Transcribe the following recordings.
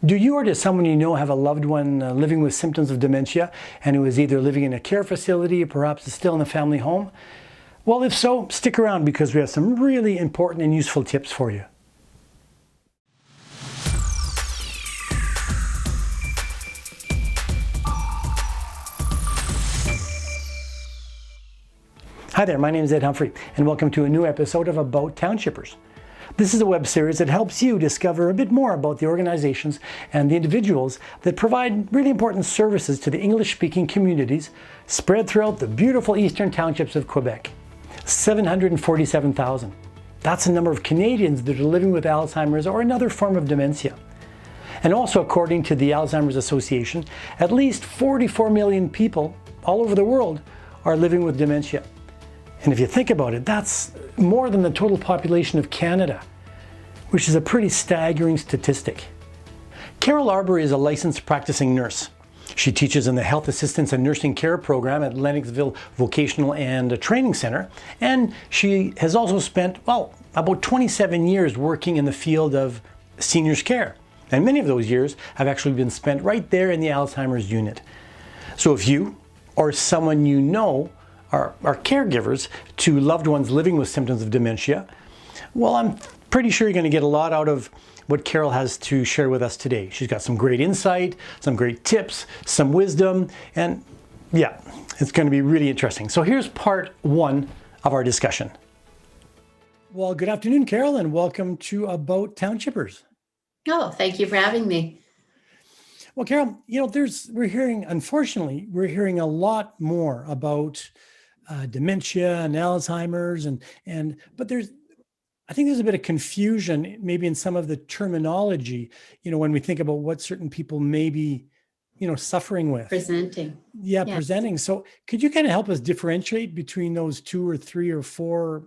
Do you or does someone you know have a loved one living with symptoms of dementia and who is either living in a care facility or perhaps is still in a family home? Well, if so, stick around because we have some really important and useful tips for you. Hi there, my name is Ed Humphrey and welcome to a new episode of About Townshippers. This is a web series that helps you discover a bit more about the organizations and the individuals that provide really important services to the English-speaking communities spread throughout the beautiful eastern townships of Quebec. 747,000. That's the number of Canadians that are living with Alzheimer's or another form of dementia. And also, according to the Alzheimer's Association, at least 44 million people all over the world are living with dementia. And if you think about it, that's more than the total population of Canada, which is a pretty staggering statistic. Carol Arbery is a licensed practicing nurse. She teaches in the Health Assistance and Nursing Care program at Lennoxville Vocational and Training Center, and she has also spent, about 27 years working in the field of seniors care. And many of those years have actually been spent right there in the Alzheimer's unit. So if you or someone you know are caregivers to loved ones living with symptoms of dementia, well, I'm pretty sure you're going to get a lot out of what Carol has to share with us today. She's got some great insight, some great tips, some wisdom, and yeah, it's going to be really interesting. So here's part one of our discussion. Well, good afternoon, Carol, and welcome to About Townshippers. Oh, thank you for having me. Well, Carol, we're hearing a lot more about dementia and Alzheimer's, but I think there's a bit of confusion maybe in some of the terminology, when we think about what certain people may be, suffering with. Presenting. Yeah, yes. Presenting. So could you kind of help us differentiate between those 2 or 3 or 4,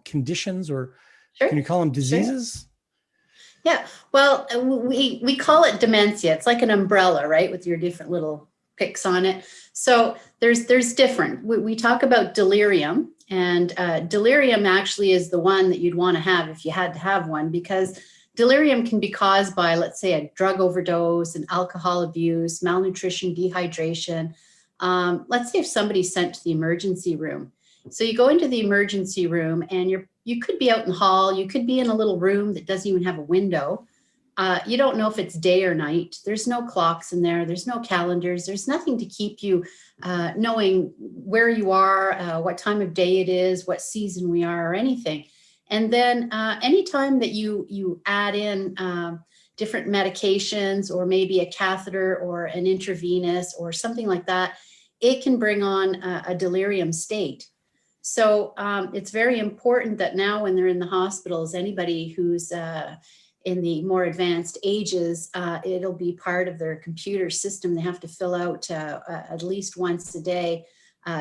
conditions, or Sure. Can you call them diseases? Sure. Yeah, well, we call it dementia. It's like an umbrella, right, with your different little picks on it. So there's different. We talk about delirium, and delirium actually is the one that you'd want to have if you had to have one, because delirium can be caused by, let's say, a drug overdose, an alcohol abuse, malnutrition, dehydration. Let's say if somebody's sent to the emergency room. So you go into the emergency room and you could be out in the hall, you could be in a little room that doesn't even have a window. You don't know if it's day or night. There's no clocks in there. There's no calendars. There's nothing to keep you knowing where you are, what time of day it is, what season we are, or anything. And then anytime that you add in different medications, or maybe a catheter or an intravenous or something like that, it can bring on a delirium state. So it's very important that now when they're in the hospitals, anybody who's in the more advanced ages, it'll be part of their computer system. They have to fill out at least once a day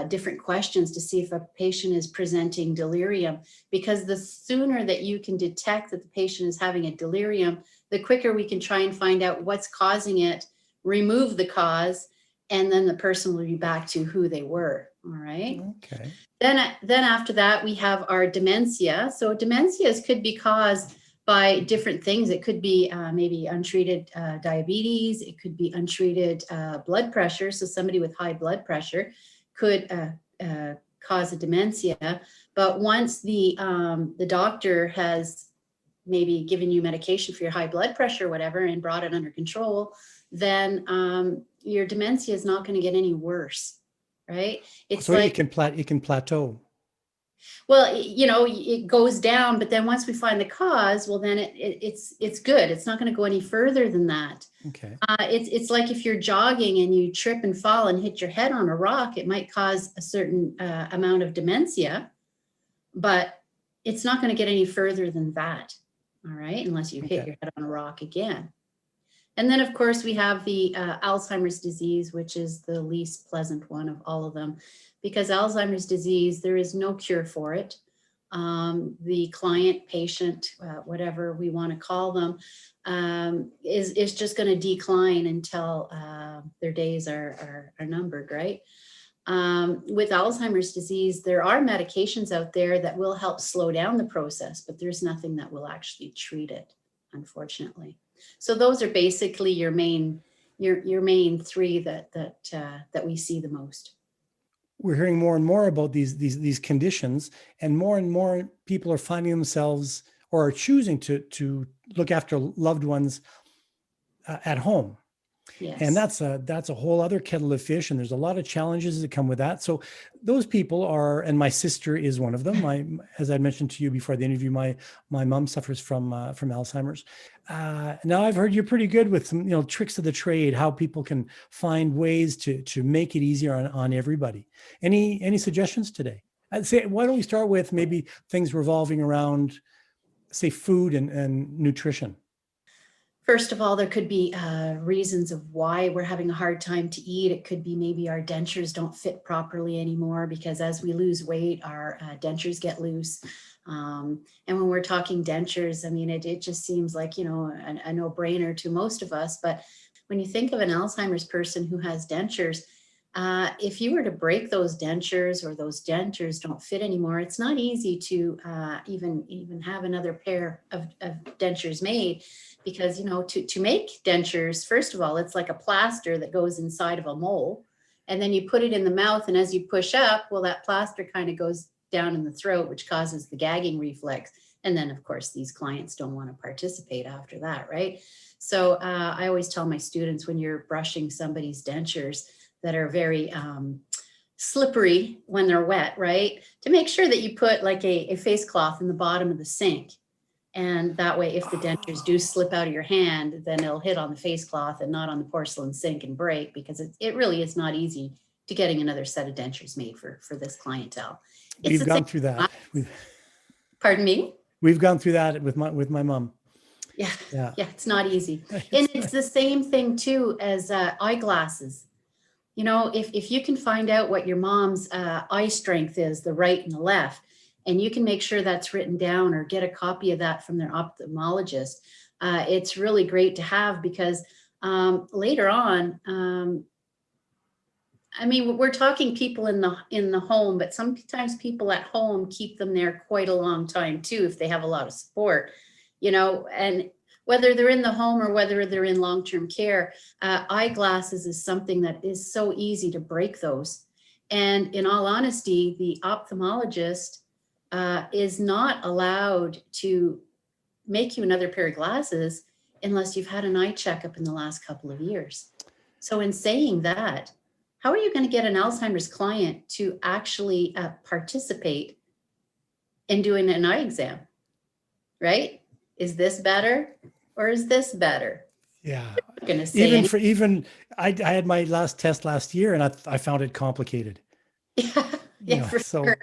different questions to see if a patient is presenting delirium, because the sooner that you can detect that the patient is having a delirium, the quicker we can try and find out what's causing it, remove the cause, and then the person will be back to who they were. All right. Okay. Then after that, we have our dementia. So dementia could be caused by different things. It could be maybe untreated diabetes. It could be untreated blood pressure. So somebody with high blood pressure could cause a dementia. But once the doctor has maybe given you medication for your high blood pressure or whatever and brought it under control, then your dementia is not going to get any worse, right? It's so like it can plateau. Well, it goes down, but then once we find the cause, well, then it's good. It's not going to go any further than that. Okay. It's like if you're jogging and you trip and fall and hit your head on a rock, it might cause a certain amount of dementia, but it's not going to get any further than that. All right, unless you hit your head on a rock again. And then, of course, we have the Alzheimer's disease, which is the least pleasant one of all of them, because Alzheimer's disease, there is no cure for it. The client, patient, whatever we want to call them, is just going to decline until their days are numbered, right? With Alzheimer's disease, there are medications out there that will help slow down the process, but there's nothing that will actually treat it, unfortunately. So those are basically your main three that we see the most. We're hearing more and more about these conditions, and more people are finding themselves or are choosing to look after loved ones at home. Yes. And that's a whole other kettle of fish, and there's a lot of challenges that come with that. So those people are, and my sister is one of them. As I mentioned to you before the interview, my mom suffers from Alzheimer's. Now I've heard you're pretty good with some tricks of the trade, how people can find ways to make it easier on everybody. Any suggestions today? I'd say, why don't we start with maybe things revolving around, say, food and nutrition. First of all, there could be reasons of why we're having a hard time to eat. It could be maybe our dentures don't fit properly anymore, because as we lose weight, our dentures get loose. And when we're talking dentures, I mean, it just seems like, a no-brainer to most of us. But when you think of an Alzheimer's person who has dentures, if you were to break those dentures, or those dentures don't fit anymore, it's not easy to even have another pair of dentures made. Because, to make dentures, first of all, it's like a plaster that goes inside of a mole, and then you put it in the mouth, and as you push up, well, that plaster kind of goes down in the throat, which causes the gagging reflex. And then, of course, these clients don't want to participate after that, right? So I always tell my students, when you're brushing somebody's dentures that are very slippery when they're wet, right, to make sure that you put like a face cloth in the bottom of the sink. And that way, if the dentures do slip out of your hand, then it'll hit on the face cloth and not on the porcelain sink and break, because it really is not easy to getting another set of dentures made for this clientele. We've gone through that. Pardon me? We've gone through that with my mom. Yeah, it's not easy. And it's the same thing too as eyeglasses. If you can find out what your mom's eye strength is, the right and the left, and you can make sure that's written down or get a copy of that from their ophthalmologist, it's really great to have, because later on, I mean, we're talking people in the home, but sometimes people at home keep them there quite a long time too, if they have a lot of support, and whether they're in the home or whether they're in long-term care, eyeglasses is something that is so easy to break those. And in all honesty, the ophthalmologist is not allowed to make you another pair of glasses unless you've had an eye checkup in the last couple of years. So in saying that, how are you going to get an Alzheimer's client to actually participate in doing an eye exam, right? Is this better or is this better? Yeah. I'm going to say I had my last test last year, and I found it complicated. Yeah, for sure.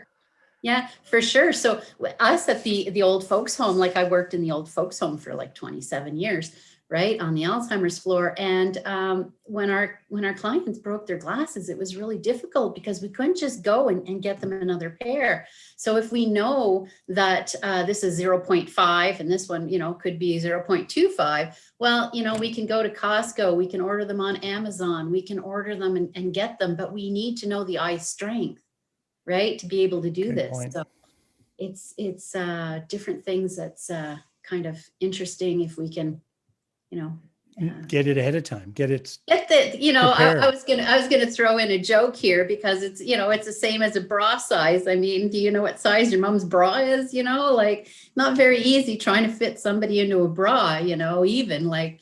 Yeah, for sure. So us at the old folks home, like I worked in the old folks home for like 27 years, right, on the Alzheimer's floor. And when our clients broke their glasses, it was really difficult because we couldn't just go and get them another pair. So if we know that this is 0.5 and this one, could be 0.25, well, we can go to Costco, we can order them on Amazon, we can order them and get them, but we need to know the eye strength, right, to be able to do this. Point. So it's different things that's kind of interesting if we can, get it ahead of time. Get the, I was gonna throw in a joke here because it's, it's the same as a bra size. I mean, do you know what size your mom's bra is? Like not very easy trying to fit somebody into a bra, even like,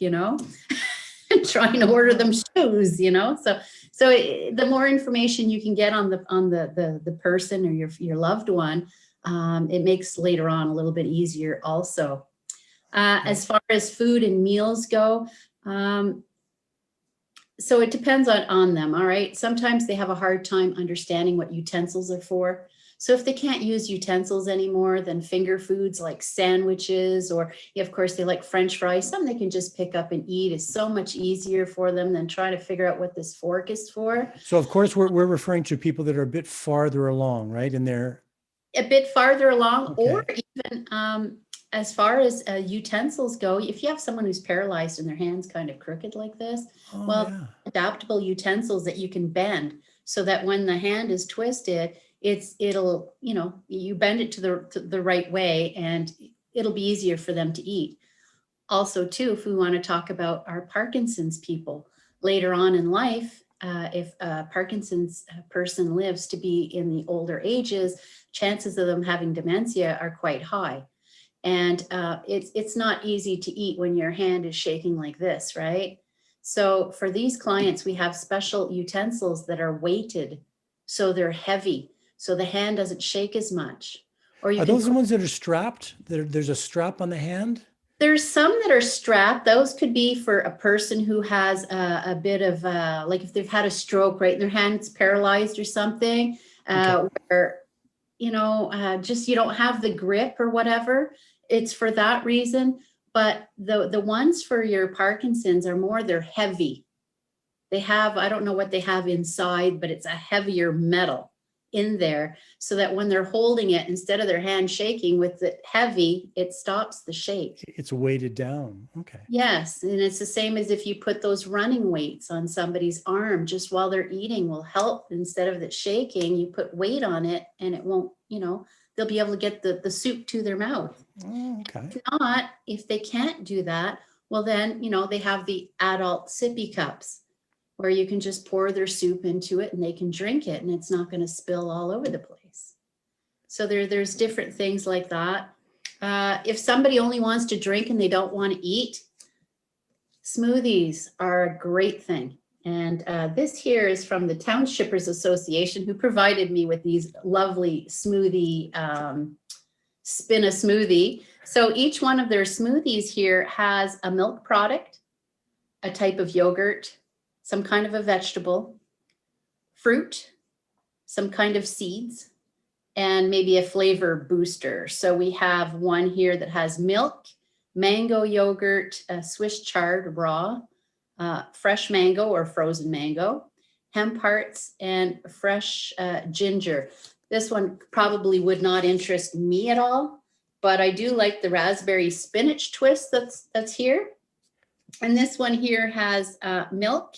trying to order them shoes, So the more information you can get on the person or your loved one, it makes later on a little bit easier also. As far as food and meals go, so it depends on them, all right? Sometimes they have a hard time understanding what utensils are for. So if they can't use utensils anymore, then finger foods like sandwiches, or of course they like French fries, something they can just pick up and eat is so much easier for them than trying to figure out what this fork is for. So of course we're referring to people that are a bit farther along, right? And they're a bit farther along, okay. Or even as far as utensils go, if you have someone who's paralyzed and their hand's kind of crooked like this, adaptable utensils that you can bend so that when the hand is twisted, it'll you bend it to the right way and it'll be easier for them to eat. also too, if we want to talk about our Parkinson's people later on in life, if a Parkinson's person lives to be in the older ages, chances of them having dementia are quite high. And it's not easy to eat when your hand is shaking like this, right? So for these clients, we have special utensils that are weighted, so they're heavy, so the hand doesn't shake as much. Or you Are can those the ones that are strapped? There's a strap on the hand? There's some that are strapped. Those could be for a person who has a bit of like if they've had a stroke, right, and their hand's paralyzed or something, where, just you don't have the grip or whatever. It's for that reason. But the ones for your Parkinson's are more, they're heavy. They have, I don't know what they have inside, but it's a heavier metal in there, so that when they're holding it, instead of their hand shaking with it heavy, it stops the shake. It's weighted down. Okay. Yes, and it's the same as if you put those running weights on somebody's arm just while they're eating will help. Instead of it shaking, you put weight on it and it won't, they'll be able to get the soup to their mouth. Oh, okay. If not, if they can't do that, well then, they have the adult sippy cups where you can just pour their soup into it and they can drink it and it's not going to spill all over the place. So there's different things like that. If somebody only wants to drink and they don't want to eat, smoothies are a great thing. And this here is from the Townshippers Association, who provided me with these lovely smoothie, spin a smoothie. So each one of their smoothies here has a milk product, a type of yogurt, some kind of a vegetable, fruit, some kind of seeds, and maybe a flavor booster. So we have one here that has milk, mango yogurt, Swiss chard raw, fresh mango or frozen mango, hemp hearts, and fresh ginger. This one probably would not interest me at all, but I do like the raspberry spinach twist that's here. And this one here has milk,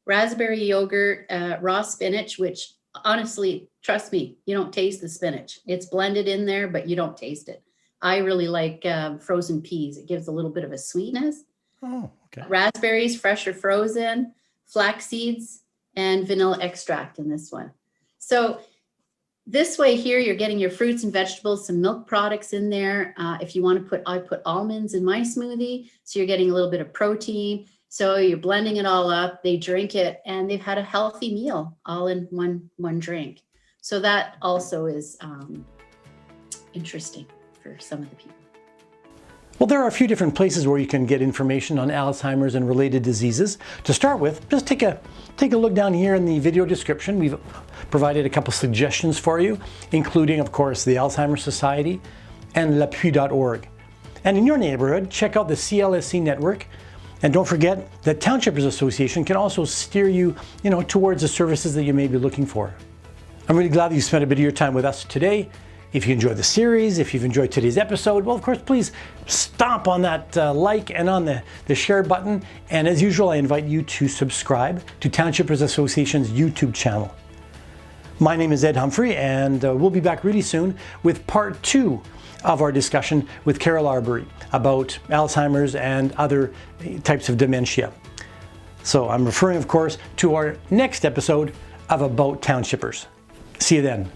raspberry yogurt, raw spinach, which honestly, trust me, you don't taste the spinach. It's blended in there, but you don't taste it. I really like frozen peas. It gives a little bit of a sweetness. Oh, okay. Raspberries, fresh or frozen, flax seeds, and vanilla extract in this one. So this way here, you're getting your fruits and vegetables, some milk products in there. If you want to I put almonds in my smoothie. So you're getting a little bit of protein. So you're blending it all up, they drink it, and they've had a healthy meal all in one drink. So that also is interesting for some of the people. Well, there are a few different places where you can get information on Alzheimer's and related diseases. To start with, just take a look down here in the video description. We've provided a couple suggestions for you, including, of course, the Alzheimer's Society and l'Appui.org. And in your neighborhood, check out the CLSC network. And don't forget that Townshippers Association can also steer you, towards the services that you may be looking for. I'm really glad that you spent a bit of your time with us today. If you enjoyed the series, if you've enjoyed today's episode, well, of course, please stomp on that like and on the share button. And as usual, I invite you to subscribe to Townshippers Association's YouTube channel. My name is Ed Humphrey, and we'll be back really soon with part 2 of our discussion with Carol Arbery about Alzheimer's and other types of dementia. So I'm referring, of course, to our next episode of About Townshippers. See you then.